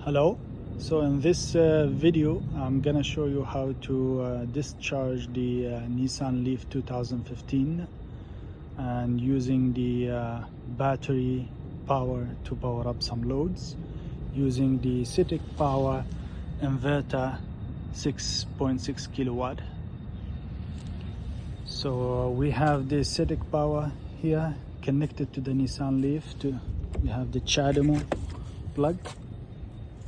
Hello. So in this video I'm gonna show you how to discharge the Nissan Leaf 2015 and using the battery power to power up some loads using the Citic Power inverter 6.6 kilowatt. So we have the Citic Power here connected to the Nissan Leaf. We have the CHAdeMO plug.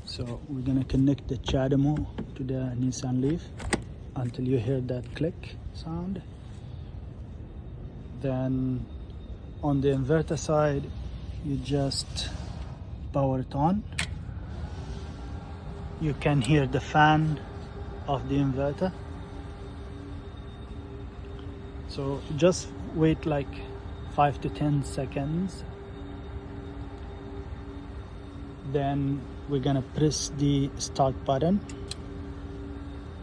So we're gonna connect the CHAdeMO to the Nissan Leaf until you hear that click sound. Then on the inverter side, you just power it on. You can hear the fan of the inverter. So just wait like 5 to 10 seconds. Then we're gonna press the start button.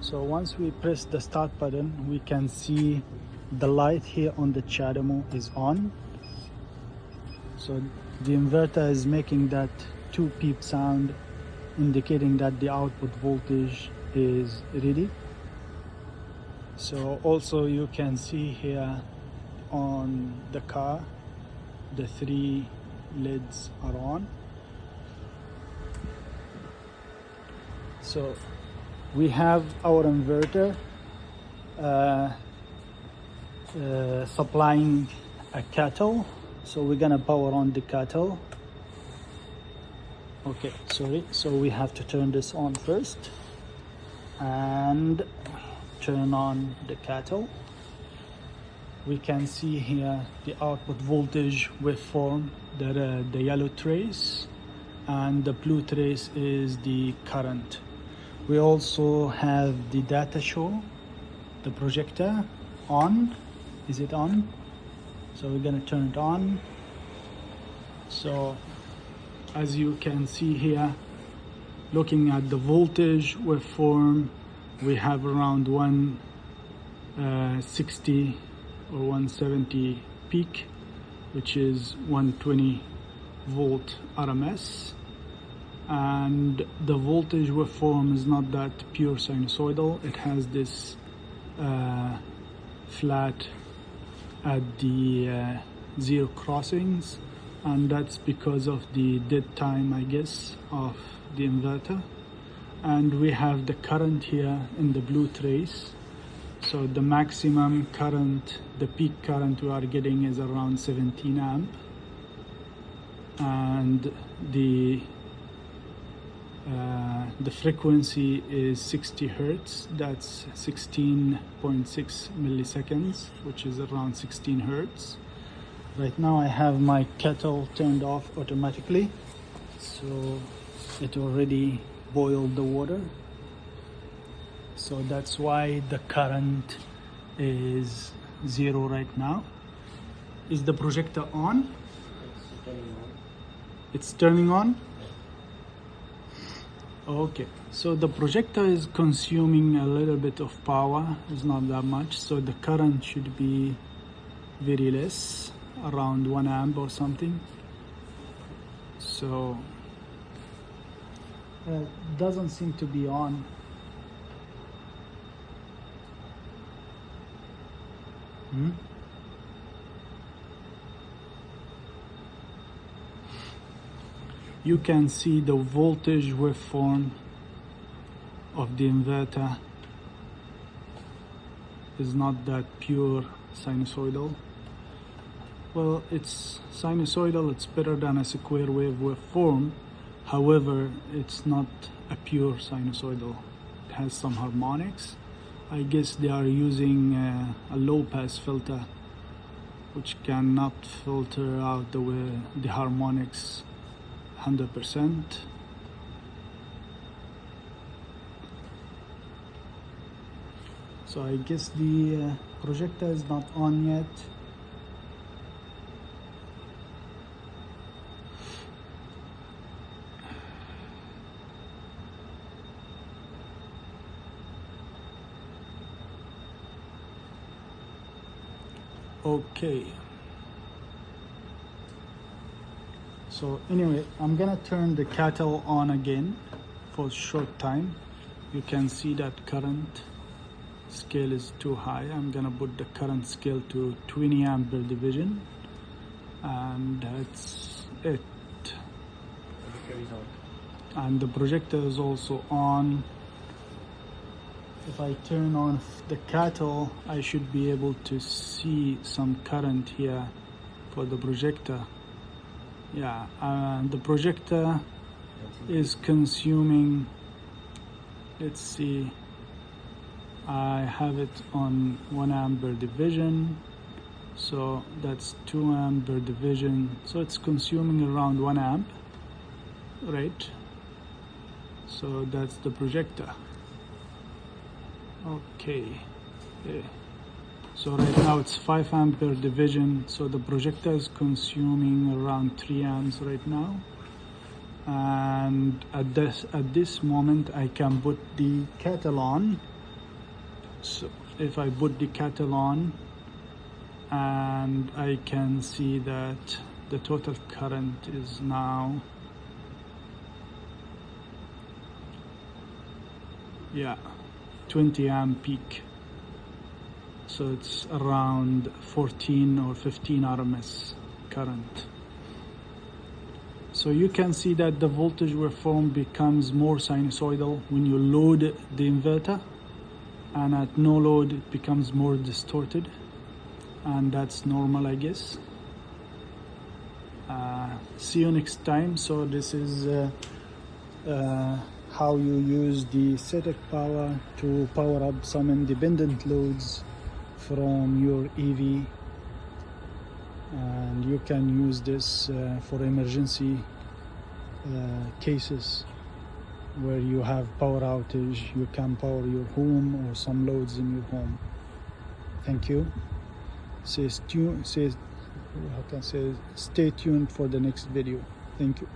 So once we press the start button, we can see the light here on the CHAdeMO is on. So the inverter is making that 2 beep sound, indicating that the output voltage is ready. So also you can see here on the car, the 3 lids are on. So we have our inverter supplying a kettle. So we're gonna power on the kettle. Okay, sorry. So we have to turn this on first and turn on the kettle. We can see here the output voltage waveform, the yellow trace, and the blue trace is the current. We also have the data show, the projector on. Is it on? So we're gonna turn it on. So as you can see here, looking at the voltage waveform, we have around 160 or 170 peak, which is 120 volt RMS. And the voltage waveform is not that pure sinusoidal. It has this flat at the 0 crossings, and that's because of the dead time, I guess, of the inverter. And we have the current here in the blue trace. So the maximum current, the peak current we are getting is around 17 amp, and the frequency is 60 hertz. That's 16.6 milliseconds, which is around 16 hertz. Right now I have my kettle turned off automatically, so it already boiled the water. So that's why the current is 0 right now. Is the projector on? It's turning on? Okay, so the projector is consuming a little bit of power. It's not that much, so the current should be very less, around 1 amp or something. So it doesn't seem to be on. You can see the voltage waveform of the inverter is not that pure sinusoidal. Well, it's sinusoidal, it's better than a square wave waveform. However, it's not a pure sinusoidal. It has some harmonics. I guess they are using a low pass filter, which cannot filter out the harmonics 100%. So I guess the projector is not on yet. Okay. So anyway, I'm gonna turn the kettle on again. for short time. You can see that current scale is too high. I'm gonna put the current scale to 20 amp per division, and that's it. And the projector is also on. If I turn on the cattle, I should be able to see some current here for the projector. Yeah, the projector is consuming, let's see, I have it on 1 amp per division, so that's 2 amp per division, so it's consuming around 1 amp, right? So that's the projector. Okay, so right now it's 5 amp per division, so the projector is consuming around 3 amps right now. And at this moment I can put the kettle on. So if I put the kettle on, and I can see that the total current is now, yeah, 20 amp peak, so it's around 14 or 15 RMS current. So you can see that the voltage waveform becomes more sinusoidal when you load the inverter, and at no load it becomes more distorted, and that's normal, I guess. See you next time. So this is how you use the static power to power up some independent loads from your EV, and you can use this for emergency cases where you have power outage. You can power your home or some loads in your home. Thank you. Stay tuned for the next video. Thank you.